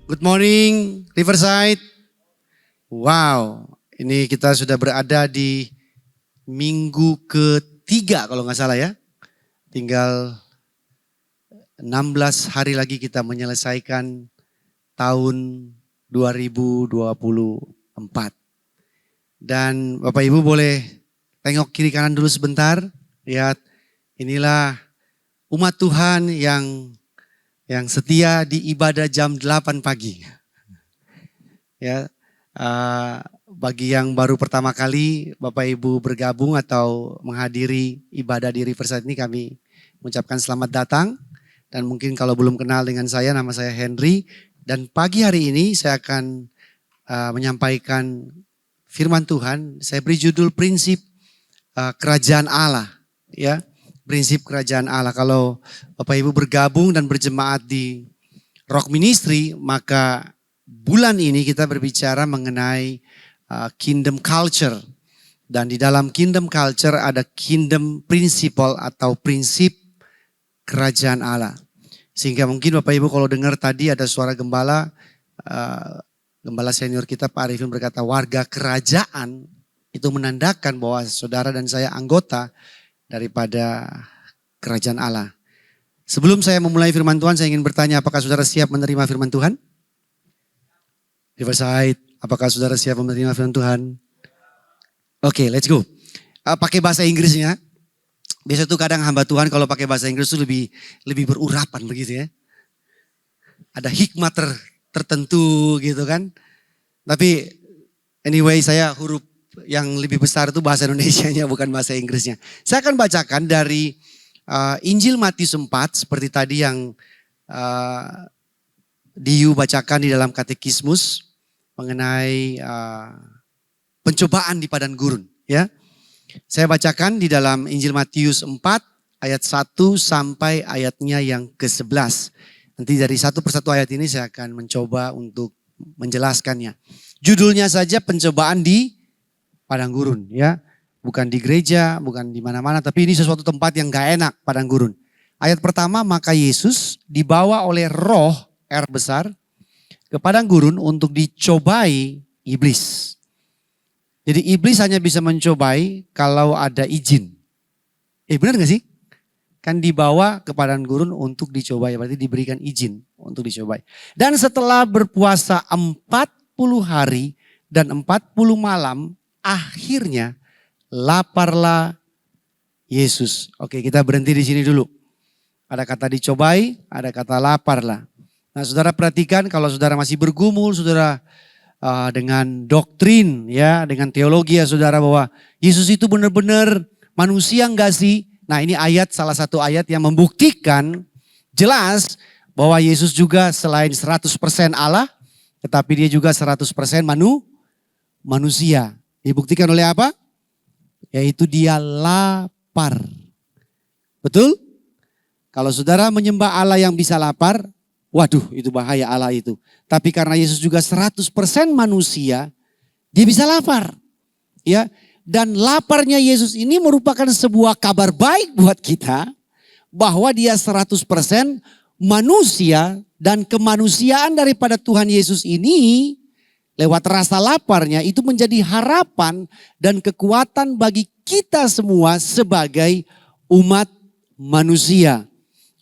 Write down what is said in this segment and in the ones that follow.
Good morning, Riverside. Wow, ini kita sudah berada di minggu ketiga kalau nggak salah ya. Tinggal 16 hari lagi kita menyelesaikan tahun 2024. Dan Bapak Ibu boleh tengok kiri kanan dulu sebentar. Lihat, inilah umat Tuhan yang setia di ibadah jam 8 pagi. Ya, bagi yang baru pertama kali Bapak Ibu bergabung atau menghadiri ibadah di Riverside ini, kami mengucapkan selamat datang. Dan mungkin kalau belum kenal dengan saya, nama saya Henry. Dan pagi hari ini saya akan menyampaikan firman Tuhan. Saya beri judul prinsip kerajaan Allah. Ya, prinsip kerajaan Allah. Kalau Bapak Ibu bergabung dan berjemaat di Rock Ministry, maka bulan ini kita berbicara mengenai kingdom culture. Dan di dalam kingdom culture ada kingdom principle atau prinsip kerajaan Allah. Sehingga mungkin Bapak Ibu kalau dengar tadi ada suara gembala, gembala senior kita Pak Arifin berkata warga kerajaan, itu menandakan bahwa saudara dan saya anggota daripada kerajaan Allah. Sebelum saya memulai firman Tuhan, saya ingin bertanya, apakah saudara siap menerima firman Tuhan? Riverside, apakah saudara siap menerima firman Tuhan? Oke, let's go. Pakai bahasa Inggrisnya. Biasa tuh kadang hamba Tuhan kalau pakai bahasa Inggris tuh lebih berurapan begitu ya. Ada hikmat tertentu gitu kan. Tapi anyway, saya huruf yang lebih besar itu bahasa Indonesianya bukan bahasa Inggrisnya. Saya akan bacakan dari Injil Matius 4 seperti tadi yang Diu bacakan di dalam katekismus mengenai pencobaan di padang gurun ya. Saya bacakan di dalam Injil Matius 4 ayat 1 sampai ayatnya yang ke-11. Nanti dari satu persatu ayat ini saya akan mencoba untuk menjelaskannya. Judulnya saja pencobaan di padang gurun ya. Bukan di gereja, bukan di mana-mana, tapi ini sesuatu tempat yang gak enak, padang gurun. Ayat pertama, maka Yesus dibawa oleh roh R besar ke padang gurun untuk dicobai iblis. Jadi iblis hanya bisa mencobai kalau ada izin. Benar gak sih? Kan dibawa ke padang gurun untuk dicobai, berarti diberikan izin untuk dicobai. Dan setelah berpuasa 40 hari dan 40 malam, akhirnya laparlah Yesus. Oke, kita berhenti di sini dulu. Ada kata dicobai, ada kata laparlah. Nah, saudara perhatikan kalau saudara masih bergumul, saudara dengan doktrin ya, dengan teologi ya saudara bahwa Yesus itu benar-benar manusia enggak sih? Nah, ini ayat, salah satu ayat yang membuktikan jelas bahwa Yesus juga selain 100% Allah, tetapi dia juga 100% manusia. Dibuktikan oleh apa? Yaitu dia lapar. Betul? Kalau saudara menyembah Allah yang bisa lapar, waduh itu bahaya Allah itu. Tapi karena Yesus juga 100% manusia, dia bisa lapar. Ya, dan laparnya Yesus ini merupakan sebuah kabar baik buat kita, bahwa dia 100% manusia dan kemanusiaan daripada Tuhan Yesus ini lewat rasa laparnya itu menjadi harapan dan kekuatan bagi kita semua sebagai umat manusia.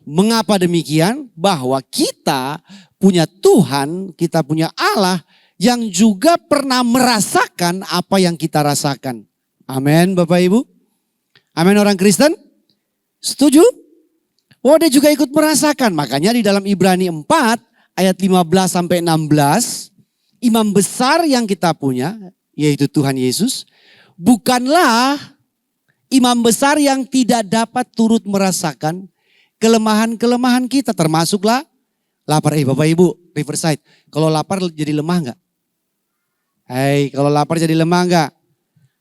Mengapa demikian? Bahwa kita punya Tuhan, kita punya Allah yang juga pernah merasakan apa yang kita rasakan. Amin Bapak Ibu. Amin orang Kristen. Setuju? Oh, dia juga ikut merasakan. Makanya di dalam Ibrani 4 ayat 15 sampai 16. Imam besar yang kita punya, yaitu Tuhan Yesus, bukanlah imam besar yang tidak dapat turut merasakan kelemahan-kelemahan kita, termasuklah lapar. Bapak Ibu, Riverside, kalau lapar jadi lemah enggak? Kalau lapar jadi lemah enggak?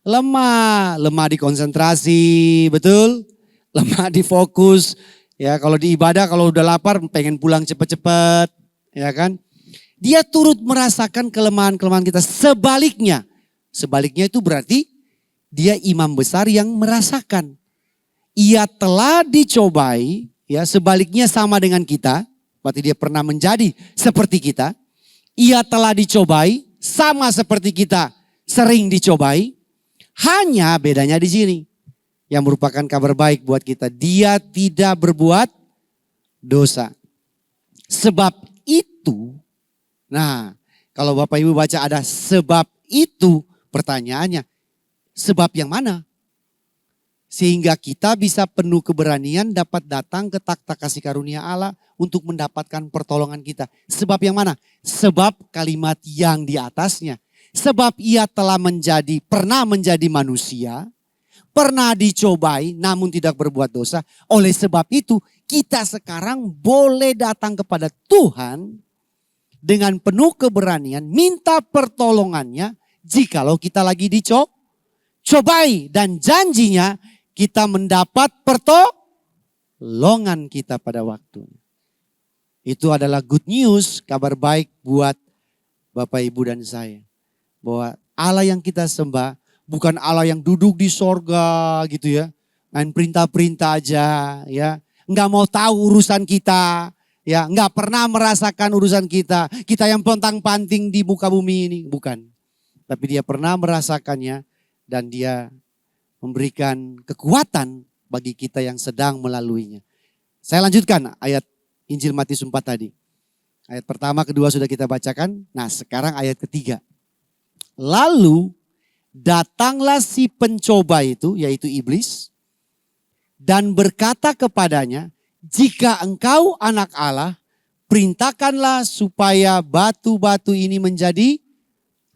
Lemah di konsentrasi, betul? Lemah di fokus. Ya, kalau di ibadah kalau udah lapar pengen pulang cepet-cepet, ya kan? Dia turut merasakan kelemahan-kelemahan kita. Sebaliknya itu berarti dia imam besar yang merasakan. Ia telah dicobai, ya sebaliknya sama dengan kita. Berarti dia pernah menjadi seperti kita. ia telah dicobai, sama seperti kita sering dicobai. Hanya bedanya di sini, yang merupakan kabar baik buat kita. Dia tidak berbuat dosa. Sebab itu, nah kalau Bapak Ibu baca ada sebab itu, pertanyaannya, sebab yang mana? Sehingga kita bisa penuh keberanian dapat datang ke takhta kasih karunia Allah untuk mendapatkan pertolongan kita. Sebab yang mana? Sebab kalimat yang di atasnya. Sebab ia telah pernah menjadi manusia, pernah dicobai namun tidak berbuat dosa. Oleh sebab itu kita sekarang boleh datang kepada Tuhan dengan penuh keberanian, minta pertolongannya jikalau kita lagi dicobai. Dan janjinya kita mendapat pertolongan kita pada waktunya. Itu adalah good news, kabar baik buat Bapak Ibu dan saya. Bahwa Allah yang kita sembah bukan Allah yang duduk di sorga gitu ya. Main perintah-perintah aja ya. Nggak mau tahu urusan kita. Ya, nggak pernah merasakan urusan kita. Kita yang pontang-panting di muka bumi ini. Bukan. Tapi dia pernah merasakannya dan dia memberikan kekuatan bagi kita yang sedang melaluinya. Saya lanjutkan ayat Injil Matius 4 tadi. Ayat pertama, kedua sudah kita bacakan. Nah sekarang ayat ketiga. Lalu datanglah si pencoba itu, yaitu iblis. Dan berkata kepadanya, jika engkau anak Allah, perintahkanlah supaya batu-batu ini menjadi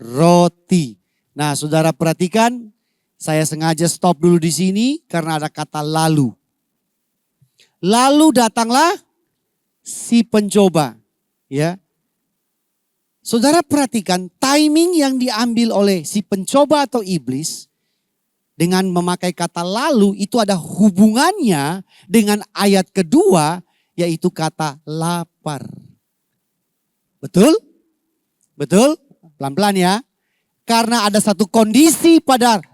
roti. Nah saudara perhatikan, saya sengaja stop dulu di sini karena ada kata lalu. Lalu datanglah si pencoba, ya. Saudara perhatikan timing yang diambil oleh si pencoba atau iblis dengan memakai kata lalu itu ada hubungannya dengan ayat kedua yaitu kata lapar. Betul? Betul? Pelan-pelan ya. Karena ada satu kondisi pada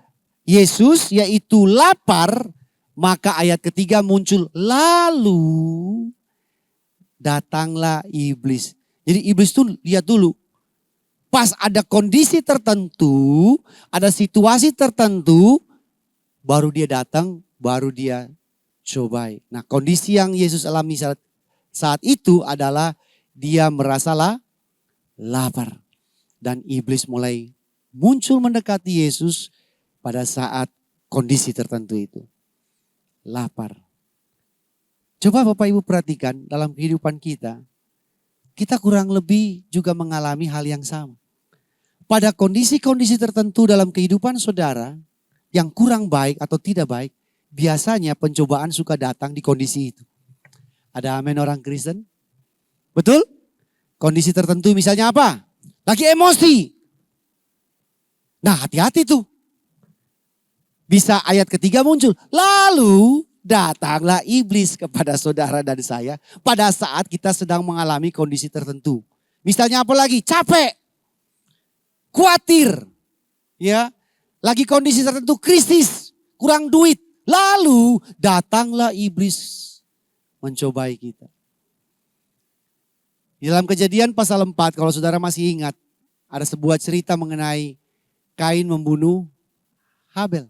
Yesus yaitu lapar, maka ayat ketiga muncul lalu datanglah iblis. Jadi iblis tuh lihat dulu. Pas ada kondisi tertentu, ada situasi tertentu, baru dia datang, baru dia cobai. Nah kondisi yang Yesus alami saat itu adalah dia merasa lapar. Dan iblis mulai muncul mendekati Yesus pada saat kondisi tertentu itu. Lapar. Coba Bapak Ibu perhatikan dalam kehidupan kita. Kita kurang lebih juga mengalami hal yang sama. Pada kondisi-kondisi tertentu dalam kehidupan saudara yang kurang baik atau tidak baik, biasanya pencobaan suka datang di kondisi itu. Ada amin orang Kristen? Betul? Kondisi tertentu misalnya apa? Lagi emosi. Nah hati-hati tuh. Bisa ayat ketiga muncul. Lalu datanglah iblis kepada saudara dan saya pada saat kita sedang mengalami kondisi tertentu. Misalnya apa lagi? Capek. Khawatir. Ya. Lagi kondisi tertentu krisis. Kurang duit. Lalu datanglah iblis mencobai kita. Di dalam Kejadian pasal 4 kalau saudara masih ingat. Ada sebuah cerita mengenai Kain membunuh Habel.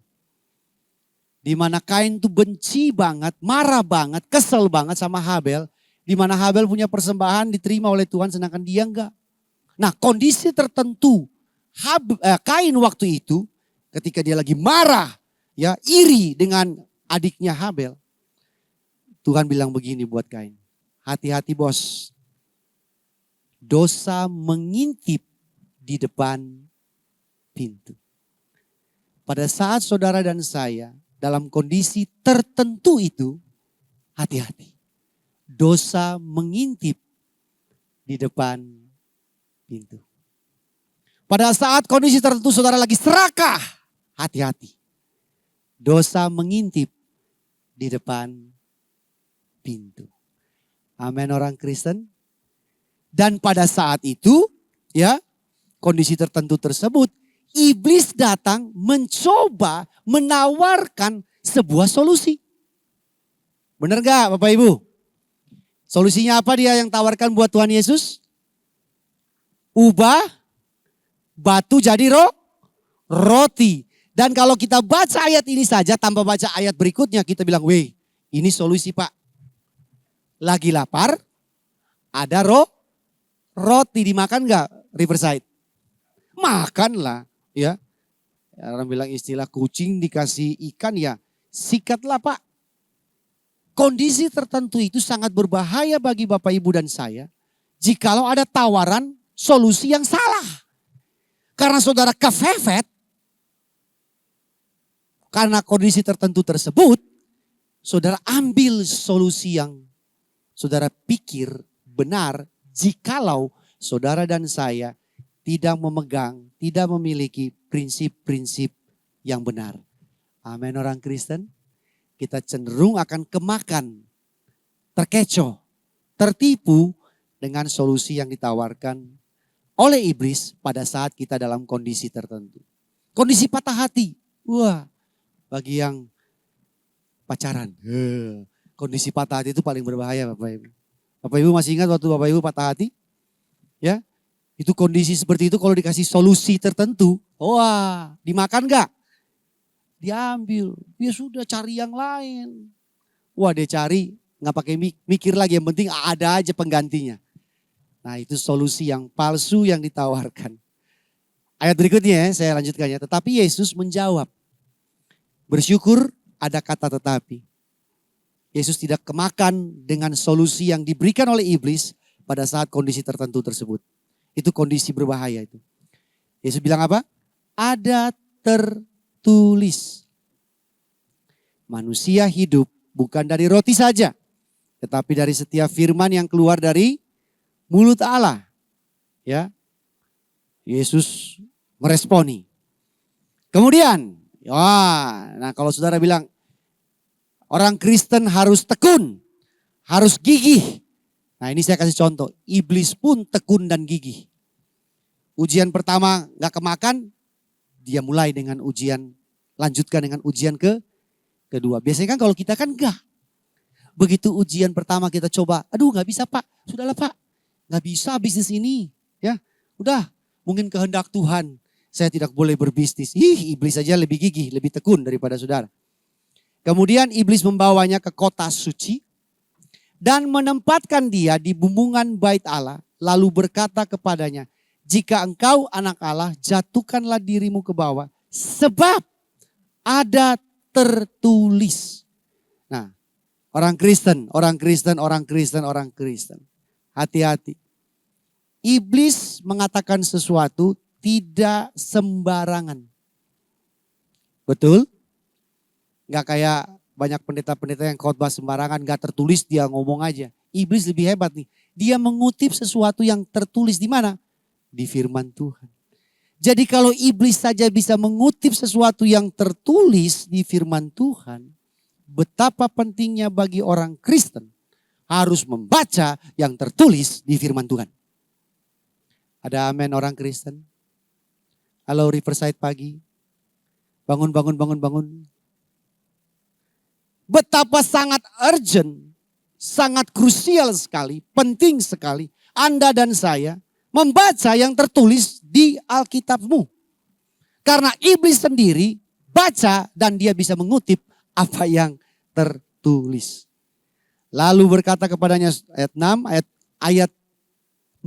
Di mana Kain tuh benci banget, marah banget, kesel banget sama Habel. Di mana Habel punya persembahan diterima oleh Tuhan sedangkan dia enggak. Nah kondisi tertentu Kain waktu itu ketika dia lagi marah, ya iri dengan adiknya Habel. Tuhan bilang begini buat Kain. Hati-hati bos. Dosa mengintip di depan pintu. Pada saat saudara dan saya dalam kondisi tertentu itu, hati-hati. Dosa mengintip di depan pintu. Pada saat kondisi tertentu saudara lagi serakah, hati-hati. Dosa mengintip di depan pintu. Amin orang Kristen. Dan pada saat itu, ya, kondisi tertentu tersebut, iblis datang mencoba menawarkan sebuah solusi. Benar gak Bapak Ibu? Solusinya apa dia yang tawarkan buat Tuhan Yesus? ubah batu jadi roti. Dan kalau kita baca ayat ini saja tanpa baca ayat berikutnya, kita bilang, weh, ini solusi Pak. Lagi lapar, ada roti, dimakan gak Riverside? Makanlah, ya. Orang bilang istilah kucing dikasih ikan, ya sikatlah Pak. Kondisi tertentu itu sangat berbahaya bagi Bapak Ibu dan saya, jikalau ada tawaran solusi yang salah. Karena saudara kefefet, karena kondisi tertentu tersebut, saudara ambil solusi yang saudara pikir benar, jikalau saudara dan saya tidak memegang, tidak memiliki prinsip-prinsip yang benar. Amin orang Kristen. Kita cenderung akan kemakan, terkecoh, tertipu dengan solusi yang ditawarkan oleh iblis pada saat kita dalam kondisi tertentu. Kondisi patah hati. Wah, bagi yang pacaran. Kondisi patah hati itu paling berbahaya Bapak Ibu. Bapak Ibu masih ingat waktu Bapak Ibu patah hati? Ya, itu kondisi seperti itu kalau dikasih solusi tertentu. Wah, dimakan gak? Diambil. Dia sudah cari yang lain. Wah dia cari, gak pakai mikir lagi. Yang penting ada aja penggantinya. Nah itu solusi yang palsu yang ditawarkan. Ayat berikutnya ya, saya lanjutkan ya. Tetapi Yesus menjawab. Bersyukur ada kata tetapi. Yesus tidak kemakan dengan solusi yang diberikan oleh iblis pada saat kondisi tertentu tersebut. Itu kondisi berbahaya itu. Yesus bilang apa? Ada tertulis. Manusia hidup bukan dari roti saja, tetapi dari setiap firman yang keluar dari mulut Allah. Ya. Yesus meresponi. Kemudian, nah kalau saudara bilang orang Kristen harus tekun, harus gigih. Nah ini saya kasih contoh, iblis pun tekun dan gigih. Ujian pertama gak kemakan, dia mulai dengan ujian, lanjutkan dengan ujian kedua. Biasanya kan kalau kita kan enggak. Begitu ujian pertama kita coba, aduh gak bisa Pak, sudahlah Pak. Gak bisa bisnis ini, ya udah mungkin kehendak Tuhan. Saya tidak boleh berbisnis. Iblis saja lebih gigih, lebih tekun daripada saudara. Kemudian iblis membawanya ke kota suci dan menempatkan dia di bumbungan bait Allah. Lalu berkata kepadanya, jika engkau anak Allah, jatuhkanlah dirimu ke bawah. Sebab ada tertulis. Nah, orang Kristen. Hati-hati. Iblis mengatakan sesuatu tidak sembarangan. Betul? Gak kayak banyak pendeta-pendeta yang khotbah sembarangan, gak tertulis dia ngomong aja. Iblis lebih hebat nih. Dia mengutip sesuatu yang tertulis di mana? Di firman Tuhan. Jadi kalau iblis saja bisa mengutip sesuatu yang tertulis di firman Tuhan, betapa pentingnya bagi orang Kristen harus membaca yang tertulis di firman Tuhan. Ada amin orang Kristen? Halo Riverside pagi. Bangun. Betapa sangat urgent, sangat krusial sekali, penting sekali Anda dan saya membaca yang tertulis di Alkitabmu. Karena iblis sendiri baca dan dia bisa mengutip apa yang tertulis. Lalu berkata kepadanya ayat 6, ayat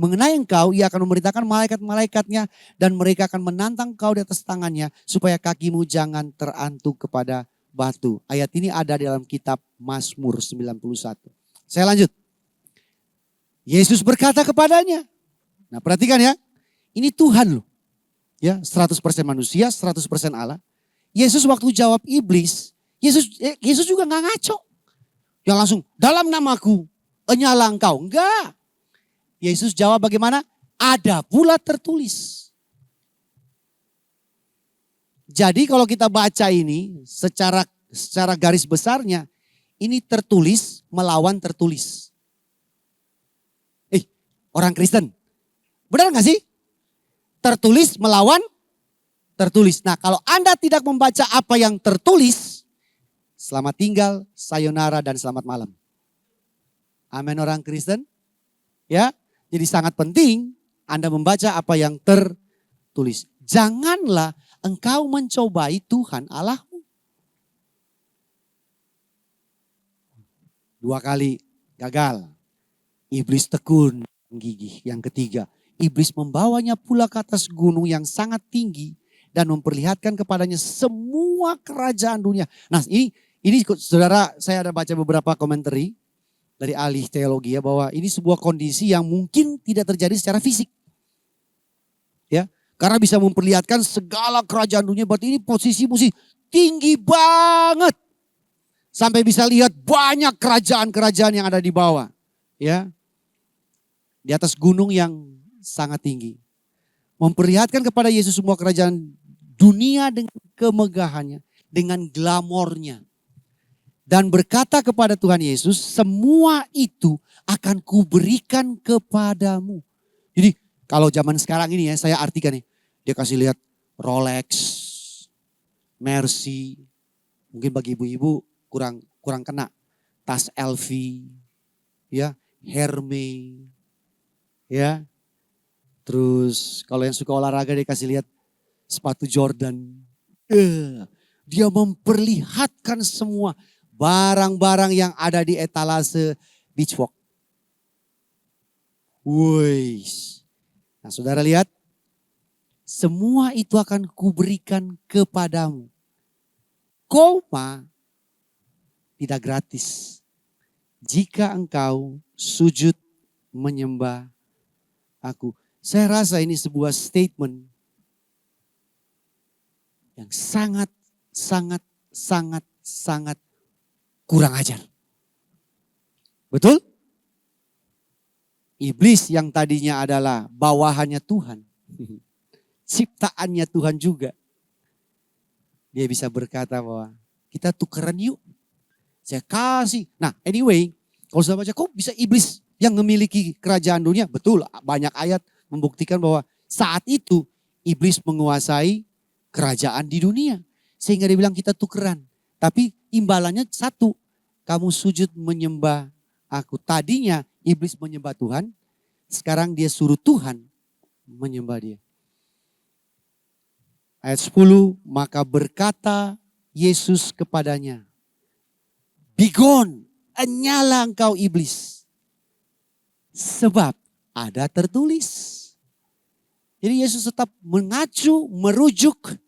mengenai engkau, ia akan memerintahkan malaikat-malaikatnya dan mereka akan menantang engkau di atas tangannya supaya kakimu jangan terantuk kepada batu. Ayat ini ada dalam kitab Mazmur 91. Saya lanjut. Yesus berkata kepadanya. Nah perhatikan ya, ini Tuhan loh. Ya 100% manusia, 100% Allah. Yesus waktu jawab iblis, Yesus juga gak ngaco. Yang langsung, dalam namaku, enyala engkau. Enggak. Yesus jawab bagaimana? Ada pula tertulis. Jadi kalau kita baca ini secara garis besarnya, ini tertulis melawan tertulis. Orang Kristen. Benar gak sih? Tertulis melawan tertulis. Nah kalau Anda tidak membaca apa yang tertulis, selamat tinggal, sayonara dan selamat malam. Amin orang Kristen. Ya, jadi sangat penting Anda membaca apa yang tertulis. Janganlah engkau mencobai Tuhan Allahmu. 2 kali gagal. Iblis tekun gigih. Yang ketiga, iblis membawanya pula ke atas gunung yang sangat tinggi dan memperlihatkan kepadanya semua kerajaan dunia. Nah, ini saudara, saya ada baca beberapa komentari dari ahli teologi ya, bahwa ini sebuah kondisi yang mungkin tidak terjadi secara fisik. Ya, karena bisa memperlihatkan segala kerajaan dunia, berarti ini posisi tinggi banget. Sampai bisa lihat banyak kerajaan-kerajaan yang ada di bawah. Ya, di atas gunung yang sangat tinggi. Memperlihatkan kepada Yesus semua kerajaan dunia dengan kemegahannya, dengan glamornya. Dan berkata kepada Tuhan Yesus, semua itu akan kuberikan kepadamu. Jadi kalau zaman sekarang ini ya, saya artikan nih. Dia kasih lihat Rolex, Mercy. Mungkin bagi ibu-ibu kurang kena. Tas LV, ya, Hermes, ya. Terus kalau yang suka olahraga dia kasih lihat sepatu Jordan. Dia memperlihatkan semua barang-barang yang ada di etalase Beachwalk. Woi. Nah, saudara lihat. Semua itu akan kuberikan kepadamu. Koma tidak gratis. Jika engkau sujud menyembah aku. Saya rasa ini sebuah statement yang sangat kurang ajar. Betul? Iblis yang tadinya adalah bawahannya Tuhan. Ciptaannya Tuhan juga. Dia bisa berkata bahwa kita tukeran yuk. Saya kasih. Nah anyway, kalau sudah baca kok bisa iblis yang memiliki kerajaan dunia? Betul, banyak ayat membuktikan bahwa saat itu iblis menguasai kerajaan di dunia. Sehingga dia bilang kita tukeran. Tapi imbalannya satu, kamu sujud menyembah aku. Tadinya iblis menyembah Tuhan, sekarang dia suruh Tuhan menyembah dia. Ayat 10, maka berkata Yesus kepadanya, Begone, enyala engkau iblis. Sebab ada tertulis. Jadi Yesus tetap mengacu, merujuk,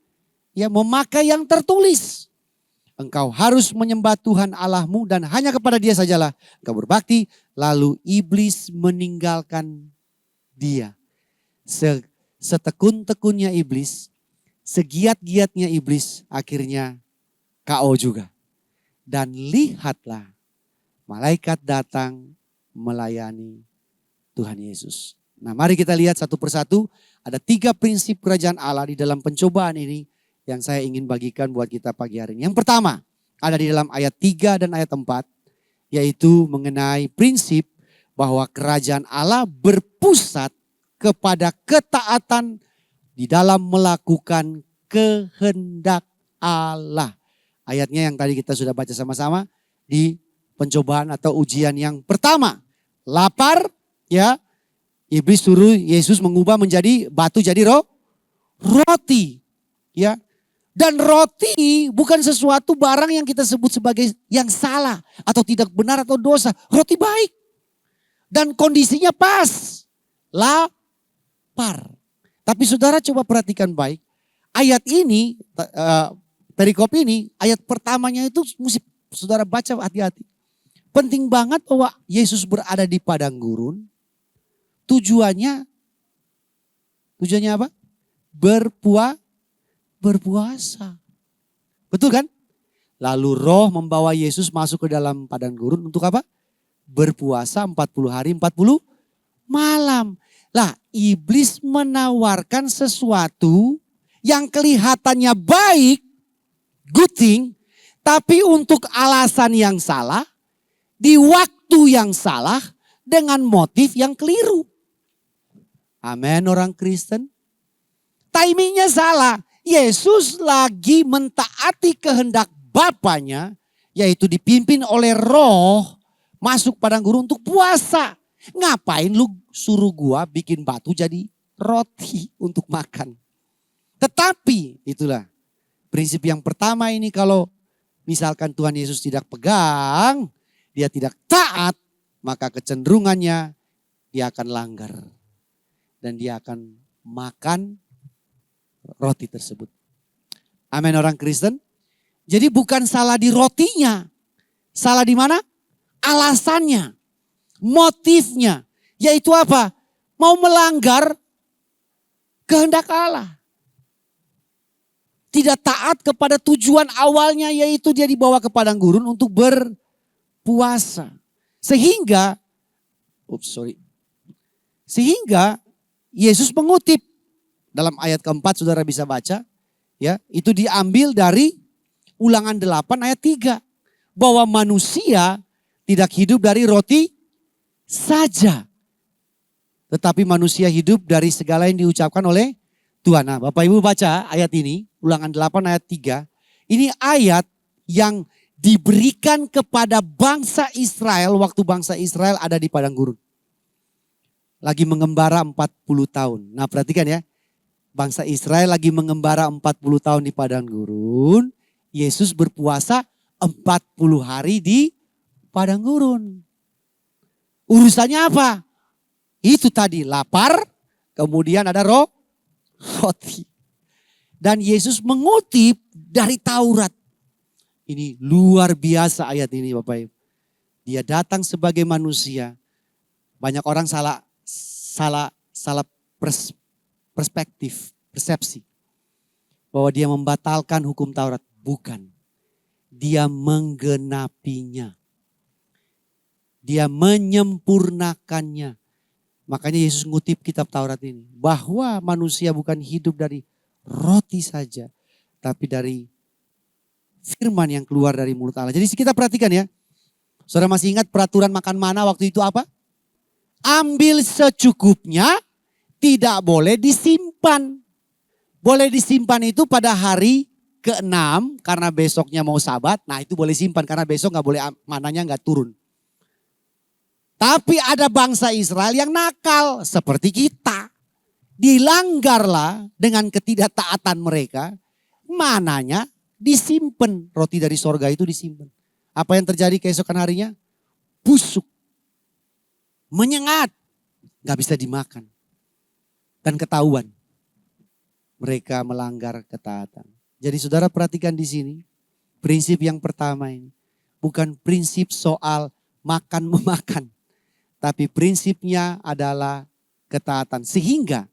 ya memakai yang tertulis. Engkau harus menyembah Tuhan Allahmu dan hanya kepada dia sajalah engkau berbakti. Lalu iblis meninggalkan dia. Setekun-tekunnya iblis, segiat-giatnya iblis, akhirnya KO juga. Dan lihatlah, malaikat datang melayani Tuhan Yesus. Nah mari kita lihat satu persatu. Ada 3 prinsip kerajaan Allah di dalam pencobaan ini yang saya ingin bagikan buat kita pagi hari ini. Yang pertama ada di dalam ayat 3 dan ayat 4. Yaitu mengenai prinsip bahwa kerajaan Allah berpusat kepada ketaatan di dalam melakukan kehendak Allah. Ayatnya yang tadi kita sudah baca sama-sama di pencobaan atau ujian yang pertama. Lapar, ya. Iblis suruh Yesus mengubah menjadi batu jadi roti, ya. Dan roti bukan sesuatu barang yang kita sebut sebagai yang salah atau tidak benar atau dosa. Roti baik. Dan kondisinya pas. Lapar. Tapi saudara coba perhatikan baik. Ayat ini, perikop ini, ayat pertamanya itu mesti saudara baca hati-hati. Penting banget bahwa Yesus berada di padang gurun. Tujuannya apa? Berpuasa. Betul kan? Lalu roh membawa Yesus masuk ke dalam padang gurun untuk apa? Berpuasa 40 hari 40 malam. Lah iblis menawarkan sesuatu yang kelihatannya baik, good thing, tapi untuk alasan yang salah, di waktu yang salah, dengan motif yang keliru. Amin orang Kristen. Timingnya salah. Yesus lagi mentaati kehendak Bapaknya, yaitu dipimpin oleh roh, masuk padang gurun untuk puasa. Ngapain lu suruh gua bikin batu jadi roti untuk makan. Tetapi itulah prinsip yang pertama ini, kalau misalkan Tuhan Yesus tidak pegang, dia tidak taat, maka kecenderungannya dia akan langgar. Dan dia akan makan roti tersebut. Amin orang Kristen. Jadi bukan salah di rotinya. Salah di mana? Alasannya. Motifnya. Yaitu apa? Mau melanggar kehendak Allah. Tidak taat kepada tujuan awalnya, yaitu dia dibawa ke padang gurun untuk berpuasa. Sehingga Yesus mengutip dalam ayat keempat, saudara bisa baca. Ya, itu diambil dari Ulangan 8 ayat 3. Bahwa manusia tidak hidup dari roti saja. Tetapi manusia hidup dari segala yang diucapkan oleh Tuhan. Nah, Bapak Ibu baca ayat ini, Ulangan 8 ayat 3. Ini ayat yang diberikan kepada bangsa Israel waktu bangsa Israel ada di padang gurun. Lagi mengembara 40 tahun. Nah, perhatikan ya. Bangsa Israel lagi mengembara 40 tahun di padang gurun. Yesus berpuasa 40 hari di padang gurun. Urusannya apa? Itu tadi lapar, kemudian ada roti. Dan Yesus mengutip dari Taurat. Ini luar biasa ayat ini Bapak Ibu. Dia datang sebagai manusia. Banyak orang salah perspektif, persepsi. Bahwa dia membatalkan hukum Taurat. Bukan. Dia menggenapinya. Dia menyempurnakannya. Makanya Yesus ngutip kitab Taurat ini. Bahwa manusia bukan hidup dari roti saja. Tapi dari firman yang keluar dari mulut Allah. Jadi kita perhatikan ya. Saudara masih ingat peraturan makan mana waktu itu apa? Ambil secukupnya, tidak boleh disimpan. Boleh disimpan itu pada hari ke-6 karena besoknya mau Sabat. Nah itu boleh simpan karena besok gak boleh, mananya gak turun. Tapi ada bangsa Israel yang nakal seperti kita. Dilanggarlah dengan ketidaktaatan mereka. Mananya disimpan. Roti dari sorga itu disimpan. Apa yang terjadi keesokan harinya? Busuk. Menyengat. Gak bisa dimakan. Dan ketahuan. Mereka melanggar ketaatan. Jadi saudara perhatikan di sini. Prinsip yang pertama ini. Bukan prinsip soal makan-memakan. Tapi prinsipnya adalah ketaatan. Sehingga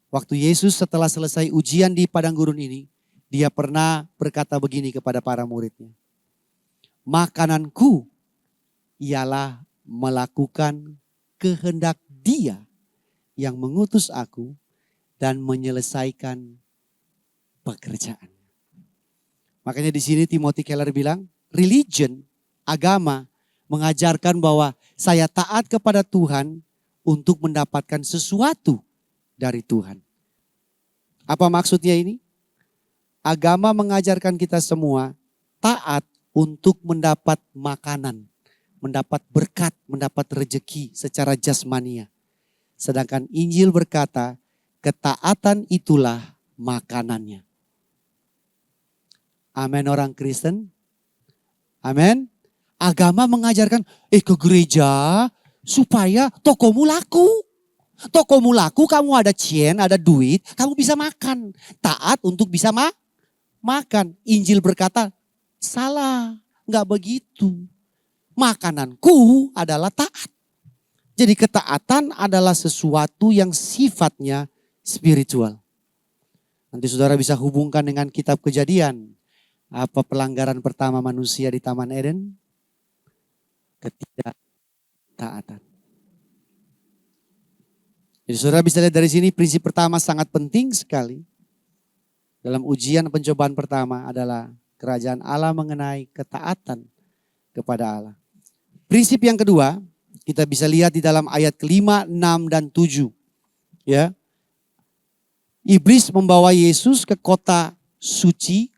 waktu Yesus setelah selesai ujian di padang gurun ini. Dia pernah berkata begini kepada para muridnya. Makananku ialah melakukan kehendak Dia yang mengutus aku dan menyelesaikan pekerjaan. Makanya di sini Timothy Keller bilang, religion, agama mengajarkan bahwa saya taat kepada Tuhan untuk mendapatkan sesuatu dari Tuhan. Apa maksudnya ini? Agama mengajarkan kita semua taat untuk mendapat makanan, mendapat berkat, mendapat rejeki secara jasmania. Sedangkan Injil berkata, ketaatan itulah makanannya. Amin orang Kristen. Amin. Agama mengajarkan ke gereja supaya tokomu laku. Tokomu laku, kamu ada cien, ada duit, kamu bisa makan. Taat untuk bisa makan. Injil berkata, salah, enggak begitu. Makananku adalah taat. Jadi ketaatan adalah sesuatu yang sifatnya spiritual. Nanti saudara bisa hubungkan dengan kitab Kejadian. Apa pelanggaran pertama manusia di Taman Eden? Ketidaktaatan. Jadi saudara bisa lihat dari sini prinsip pertama sangat penting sekali. Dalam ujian pencobaan pertama adalah kerajaan Allah mengenai ketaatan kepada Allah. Prinsip yang kedua kita bisa lihat di dalam ayat ke-5, 6, dan 7. Ya. Iblis membawa Yesus ke kota suci.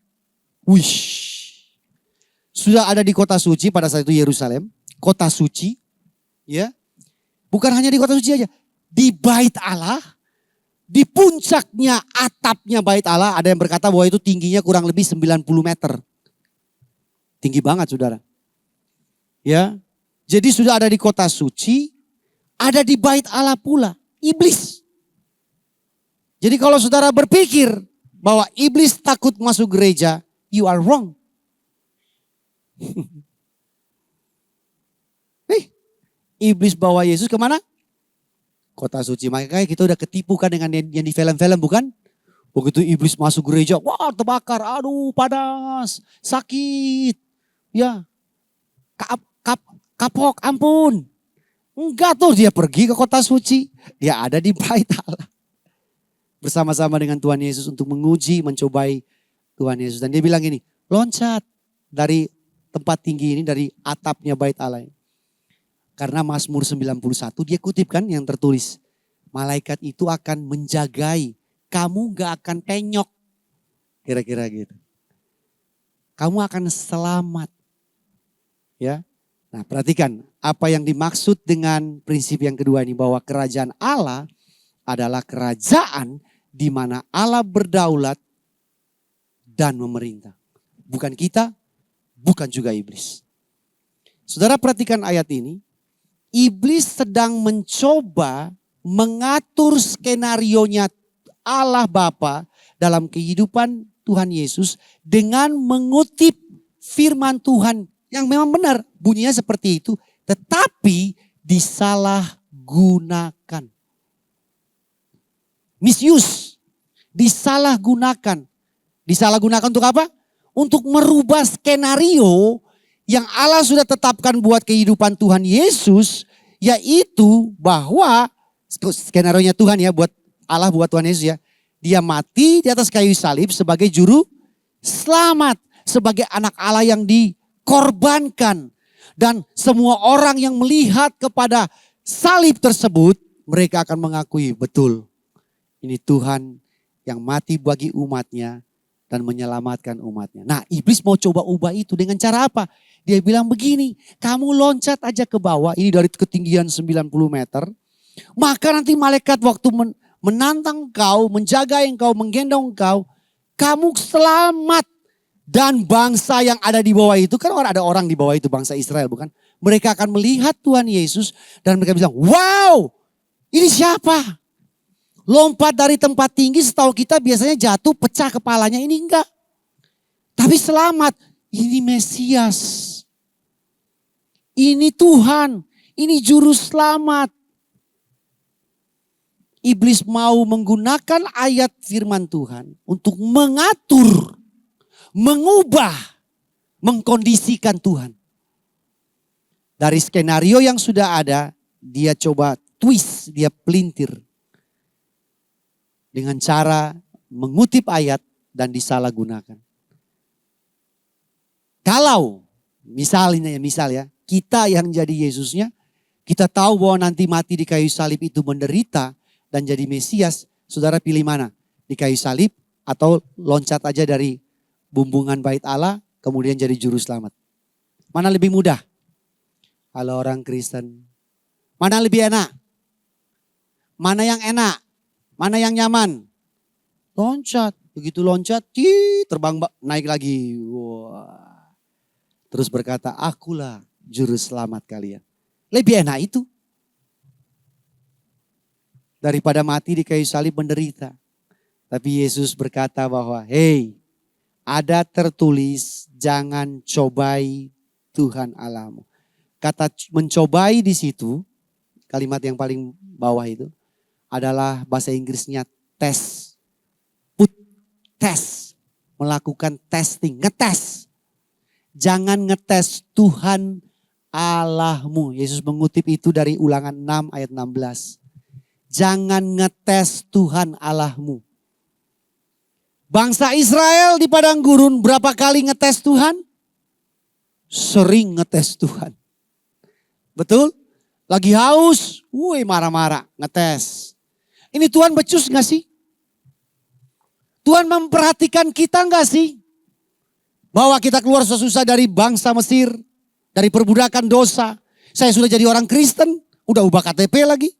Sudah ada di kota suci pada saat itu Yerusalem. Kota suci. Ya. Bukan hanya di kota suci aja. Di bait Allah. Di puncaknya atapnya bait Allah, ada yang berkata bahwa itu tingginya kurang lebih 90 meter. Tinggi banget saudara. Ya, jadi sudah ada di kota suci, ada di bait Allah pula, iblis. Jadi kalau saudara berpikir bahwa iblis takut masuk gereja, you are wrong. Iblis bawa Yesus kemana? Kota suci. Makanya kita udah ketipu kan dengan yang di film-film bukan? Begitu iblis masuk gereja, wah terbakar, aduh panas, sakit. Ya, kapok, ampun. Enggak tuh, dia pergi ke kota suci. Dia ada di bait Allah. Bersama-sama dengan Tuhan Yesus untuk menguji, mencobai Tuhan Yesus. Dan dia bilang gini, loncat dari tempat tinggi ini, dari atapnya bait Allah. Karena Mazmur 91 dia kutipkan yang tertulis. Malaikat itu akan menjagai, kamu gak akan penyok. Kira-kira gitu. Kamu akan selamat. Ya. Nah, perhatikan apa yang dimaksud dengan prinsip yang kedua ini, bahwa kerajaan Allah adalah kerajaan di mana Allah berdaulat dan memerintah. Bukan kita, bukan juga iblis. Saudara perhatikan ayat ini. Iblis sedang mencoba mengatur skenarionya Allah Bapa dalam kehidupan Tuhan Yesus dengan mengutip firman Tuhan yang memang benar. Bunyinya seperti itu, tetapi disalahgunakan. Misuse, disalahgunakan. Disalahgunakan untuk apa? Untuk merubah skenario yang Allah sudah tetapkan buat kehidupan Tuhan Yesus, yaitu bahwa skenario-nya Tuhan ya, buat Allah, buat Tuhan Yesus ya. Dia mati di atas kayu salib sebagai juru selamat, sebagai anak Allah yang dikorbankan. Dan semua orang yang melihat kepada salib tersebut, mereka akan mengakui betul. Ini Tuhan yang mati bagi umatnya dan menyelamatkan umatnya. Nah, iblis mau coba ubah itu dengan cara apa? Dia bilang begini, kamu loncat aja ke bawah, ini dari ketinggian 90 meter. Maka nanti malaikat waktu menantang kau, menjaga engkau, menggendong engkau, kamu selamat. Dan bangsa yang ada di bawah itu, kan ada orang di bawah itu, bangsa Israel bukan? Mereka akan melihat Tuhan Yesus dan mereka bilang, wow, ini siapa? Lompat dari tempat tinggi, setahu kita biasanya jatuh, pecah kepalanya, ini enggak. Tapi selamat, ini Mesias. Ini Tuhan, ini juru selamat. Iblis mau menggunakan ayat firman Tuhan untuk mengatur, mengubah, mengkondisikan Tuhan. Dari skenario yang sudah ada, dia coba twist, dia pelintir. Dengan cara mengutip ayat dan disalahgunakan. Kalau misalnya kita yang jadi Yesusnya, kita tahu bahwa nanti mati di kayu salib itu menderita dan jadi Mesias, saudara pilih mana? Di kayu salib atau loncat aja dari bumbungan bait Allah kemudian jadi juru selamat? Mana lebih mudah? Kalau orang Kristen, mana lebih enak? Mana yang enak? Mana yang nyaman? Loncat. Begitu loncat, terbang naik lagi. Wah. Terus berkata, akulah juru selamat kalian. Lebih enak itu. Daripada mati di kayu salib menderita. Tapi Yesus berkata bahwa, hey, ada tertulis jangan cobai Tuhan Allahmu. Kata mencobai di situ, kalimat yang paling bawah itu, adalah bahasa Inggrisnya tes. Put tes. Melakukan testing, ngetes. Jangan ngetes Tuhan Allahmu. Yesus mengutip itu dari Ulangan 6 ayat 16. Jangan ngetes Tuhan Allahmu. Bangsa Israel di padang gurun berapa kali ngetes Tuhan? Sering ngetes Tuhan. Betul? Lagi haus, marah-marah, ngetes. Ini Tuhan becus gak sih? Tuhan memperhatikan kita gak sih? Bahwa kita keluar susah-susah dari bangsa Mesir, dari perbudakan dosa. Saya sudah jadi orang Kristen, udah ubah KTP lagi.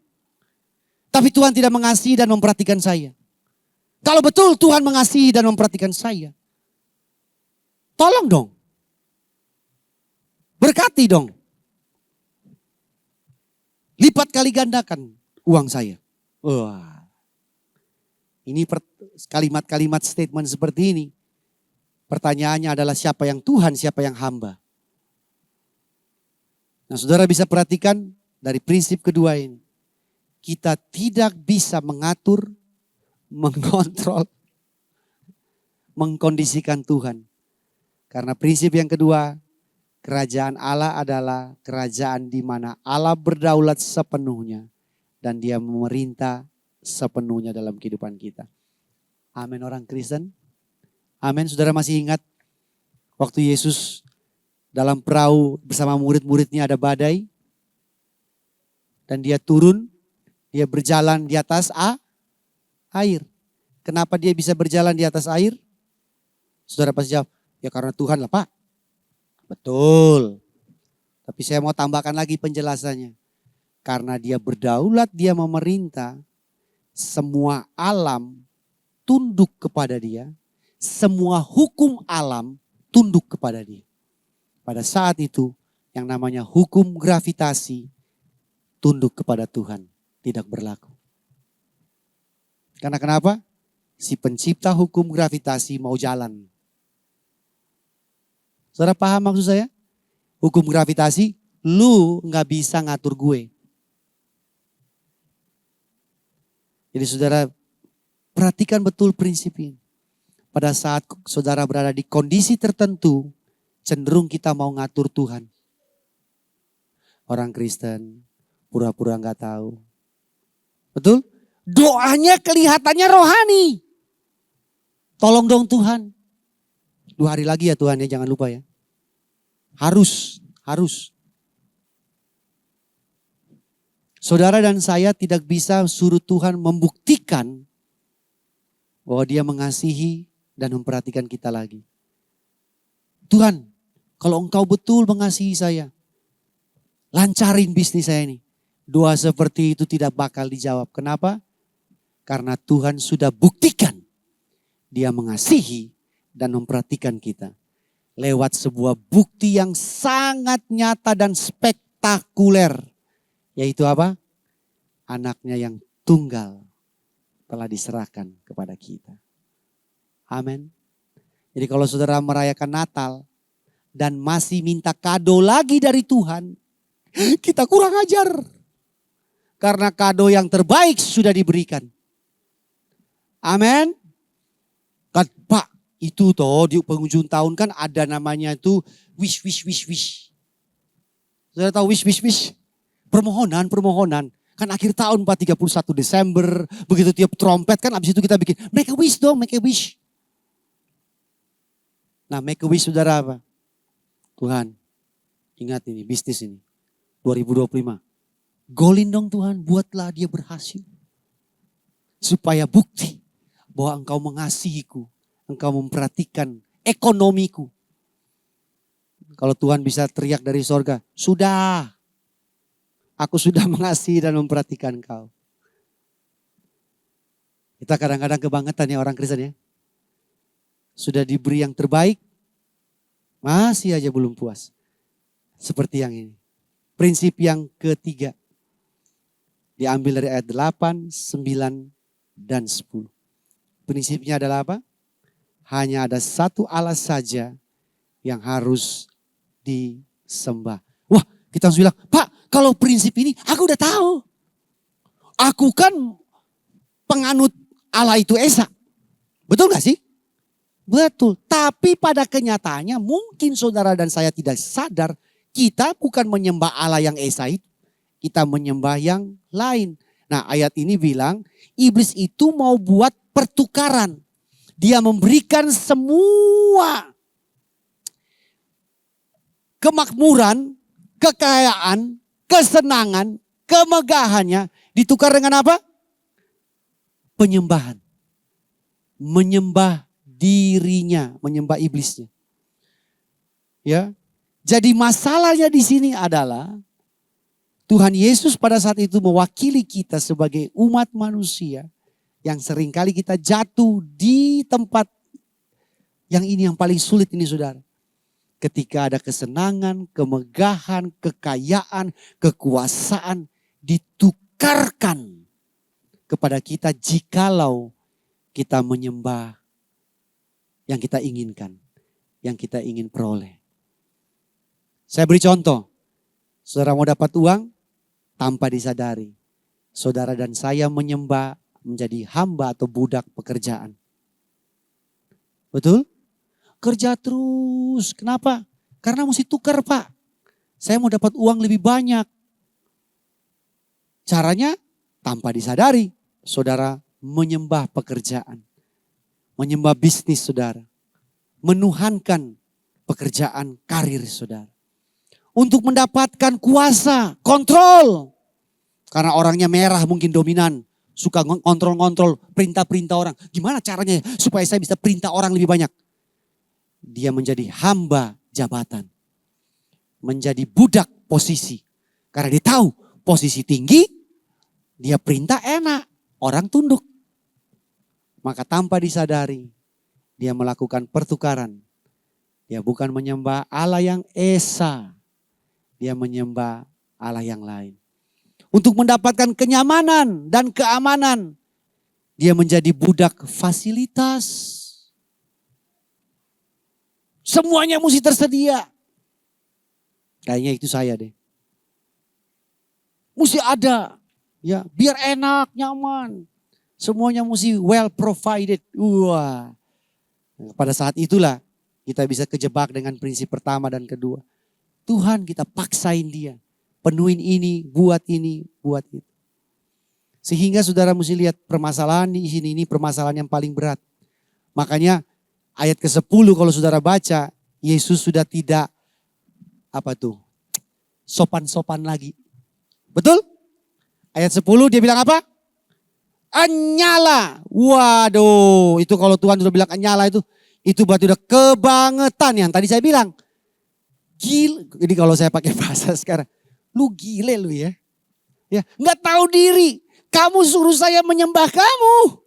Tapi Tuhan tidak mengasihi dan memperhatikan saya. Kalau betul Tuhan mengasihi dan memperhatikan saya, tolong dong. Berkati dong. Lipat kali gandakan uang saya. Wah. Ini kalimat-kalimat statement seperti ini. Pertanyaannya adalah siapa yang Tuhan, siapa yang hamba. Nah, saudara bisa perhatikan dari prinsip kedua ini. Kita tidak bisa mengatur, mengontrol, mengkondisikan Tuhan. Karena prinsip yang kedua, kerajaan Allah adalah kerajaan di mana Allah berdaulat sepenuhnya dan Dia memerintah sepenuhnya dalam kehidupan kita. Amin orang Kristen. Amin. Saudara masih ingat waktu Yesus dalam perahu bersama murid-muridnya ada badai dan Dia turun, Dia berjalan di atas air. Kenapa Dia bisa berjalan di atas air? Saudara pasti jawab, ya karena Tuhan lah Pak. Betul. Tapi saya mau tambahkan lagi penjelasannya. Karena Dia berdaulat, Dia memerintah, semua alam tunduk kepada Dia. Semua hukum alam tunduk kepada Dia. Pada saat itu yang namanya hukum gravitasi tunduk kepada Tuhan. Tidak berlaku. Karena kenapa? Si pencipta hukum gravitasi mau jalan. Saudara paham maksud saya? Hukum gravitasi, lu gak bisa ngatur gue. Jadi saudara perhatikan betul prinsip ini. Pada saat saudara berada di kondisi tertentu, cenderung kita mau ngatur Tuhan. Orang Kristen pura-pura gak tahu. Betul? Doanya kelihatannya rohani. Tolong dong Tuhan. 2 hari lagi ya Tuhan ya, jangan lupa ya. Harus. Saudara dan saya tidak bisa suruh Tuhan membuktikan bahwa Dia mengasihi dan memperhatikan kita lagi. Tuhan, kalau Engkau betul mengasihi saya, lancarin bisnis saya ini. Doa seperti itu tidak bakal dijawab. Kenapa? Karena Tuhan sudah buktikan Dia mengasihi dan memperhatikan kita. Lewat sebuah bukti yang sangat nyata dan spektakuler. Yaitu apa? Anaknya yang tunggal telah diserahkan kepada kita. Amin. Jadi kalau saudara merayakan Natal dan masih minta kado lagi dari Tuhan, kita kurang ajar. Karena kado yang terbaik sudah diberikan. Amin. Kan Pak, itu toh di penghujung tahun kan ada namanya itu wish. Saudara tahu wish? Permohonan. Kan akhir tahun Pak 31 Desember. Begitu tiup trompet kan abis itu kita bikin make a wish dong, make a wish. Nah make a wish saudara apa? Tuhan ingat ini bisnis ini 2025. Golin dong Tuhan, buatlah dia berhasil. Supaya bukti bahwa Engkau mengasihiku. Engkau memperhatikan ekonomiku. Kalau Tuhan bisa teriak dari sorga, sudah. Aku sudah mengasihi dan memperhatikan engkau. Kita kadang-kadang kebangetan ya orang Kristen ya. Sudah diberi yang terbaik, masih aja belum puas. Seperti yang ini. Prinsip yang ketiga. Diambil dari ayat 8, 9, dan 10. Prinsipnya adalah apa? Hanya ada satu Allah saja yang harus disembah. Wah, kita harus bilang, Pak, kalau prinsip ini aku udah tahu. Aku kan penganut Allah itu Esa. Betul gak sih? Betul. Tapi pada kenyataannya mungkin saudara dan saya tidak sadar. Kita bukan menyembah Allah yang Esa itu. Kita menyembah yang lain. Nah ayat ini bilang iblis itu mau buat pertukaran. Dia memberikan semua kemakmuran, kekayaan, kesenangan, kemegahannya ditukar dengan apa? Penyembahan. Menyembah dirinya, menyembah iblisnya. Ya. Jadi masalahnya di sini adalah Tuhan Yesus pada saat itu mewakili kita sebagai umat manusia yang seringkali kita jatuh di tempat yang ini yang paling sulit ini saudara. Ketika ada kesenangan, kemegahan, kekayaan, kekuasaan ditukarkan kepada kita jikalau kita menyembah yang kita inginkan, yang kita ingin peroleh. Saya beri contoh, saudara mau dapat uang tanpa disadari. Saudara dan saya menyembah menjadi hamba atau budak pekerjaan. Betul? Kerja terus, kenapa? Karena mesti tukar Pak. Saya mau dapat uang lebih banyak. Caranya tanpa disadari, saudara menyembah pekerjaan. Menyembah bisnis saudara. Menuhankan pekerjaan karir saudara. Untuk mendapatkan kuasa, kontrol. Karena orangnya merah mungkin dominan. Suka ngontrol-ngontrol perintah-perintah orang. Gimana caranya supaya saya bisa perintah orang lebih banyak? Dia menjadi hamba jabatan. Menjadi budak posisi. Karena dia tahu posisi tinggi, dia perintah enak. Orang tunduk. Maka tanpa disadari, dia melakukan pertukaran. Dia bukan menyembah Allah yang esa. Dia menyembah Allah yang lain. Untuk mendapatkan kenyamanan dan keamanan. Dia menjadi budak fasilitas. Semuanya mesti tersedia. Kayaknya itu saya deh. Mesti ada. Ya, biar enak, nyaman. Semuanya mesti well provided. Wah. Pada saat itulah kita bisa kejebak dengan prinsip pertama dan kedua. Tuhan kita paksain dia. Penuhin ini, buat itu. Sehingga saudara mesti lihat permasalahan di sini, ini permasalahan yang paling berat. Makanya ayat ke-10 kalau saudara baca, Yesus sudah tidak sopan-sopan lagi. Betul? Ayat 10 dia bilang apa? Anyala. Waduh, itu kalau Tuhan sudah bilang anyala itu berarti udah kebangetan yang tadi saya bilang. Gila. Jadi kalau saya pakai bahasa sekarang, lu gile lu ya. Ya, enggak tahu diri. Kamu suruh saya menyembah kamu.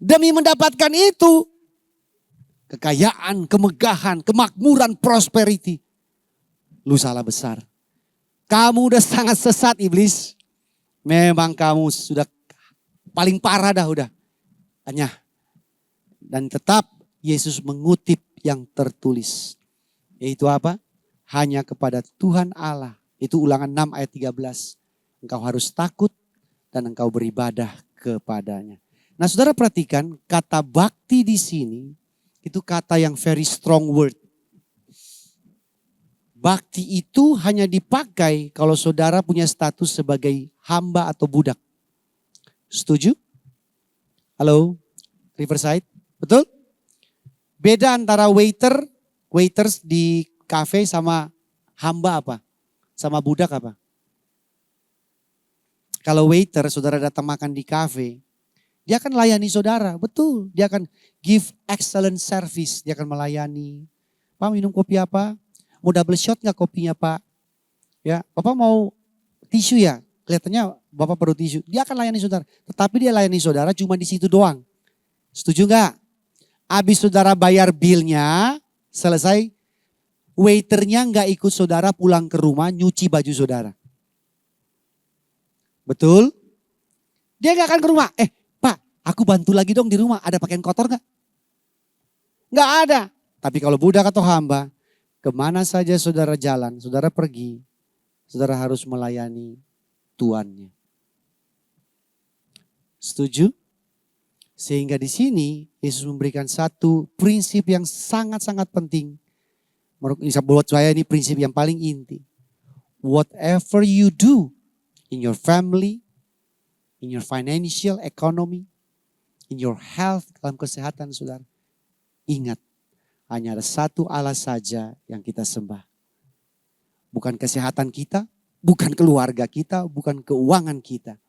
Demi mendapatkan itu, kekayaan, kemegahan, kemakmuran, prosperity. Lu salah besar. Kamu udah sangat sesat iblis. Memang kamu sudah paling parah dah udah. Hanya. Dan tetap Yesus mengutip yang tertulis. Yaitu apa? Hanya kepada Tuhan Allah. Itu Ulangan 6 ayat 13. Engkau harus takut dan engkau beribadah kepadanya. Nah saudara perhatikan kata bakti di sini. Itu kata yang very strong word. Bakti itu hanya dipakai kalau saudara punya status sebagai hamba atau budak. Setuju? Halo? Riverside? Betul? Beda antara waiters di cafe sama hamba apa? Sama budak apa? Kalau waiter saudara datang makan di cafe, dia akan layani saudara. Betul, dia akan give excellent service. Dia akan melayani. Pak minum kopi apa? Mau double shot gak kopinya Pak? Ya, Bapak mau tisu ya? Kelihatannya Bapak perlu tisu. Dia akan layani saudara. Tetapi dia layani saudara cuma di situ doang. Setuju gak? Habis saudara bayar bilnya, selesai. Waiternya gak ikut saudara pulang ke rumah nyuci baju saudara. Betul? Dia gak akan ke rumah. Pak, aku bantu lagi dong di rumah. Ada pakaian kotor gak? Gak ada. Tapi kalau budak atau hamba, kemana saja saudara jalan, saudara pergi, saudara harus melayani tuannya. Setuju? Sehingga di sini Yesus memberikan satu prinsip yang sangat-sangat penting. Buat saya ini prinsip yang paling inti. Whatever you do in your family, in your financial economy, in your health, dalam kesehatan saudara. Ingat, hanya ada satu Allah saja yang kita sembah. Bukan kesehatan kita, bukan keluarga kita, bukan keuangan kita.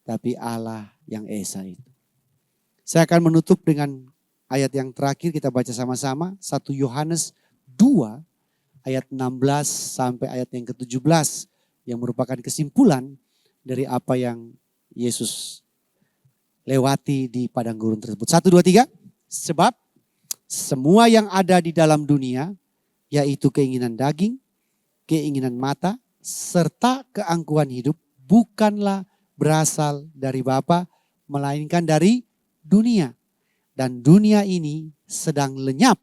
Tapi Allah yang Esa itu. Saya akan menutup dengan ayat yang terakhir kita baca sama-sama. 1 Yohanes 2 ayat 16 sampai ayat yang ke-17. yang merupakan kesimpulan dari apa yang Yesus lewati di padang gurun tersebut. 1, 2, 3. Sebab semua yang ada di dalam dunia, yaitu keinginan daging, keinginan mata, serta keangkuhan hidup, bukanlah berasal dari Bapa, melainkan dari dunia. Dan dunia ini sedang lenyap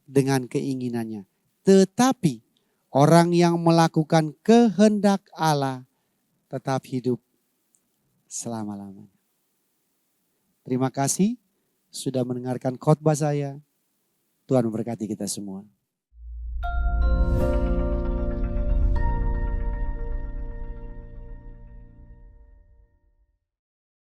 dengan keinginannya. Tetapi orang yang melakukan kehendak Allah tetap hidup selama-lamanya. Terima kasih sudah mendengarkan khotbah saya. Tuhan memberkati kita semua.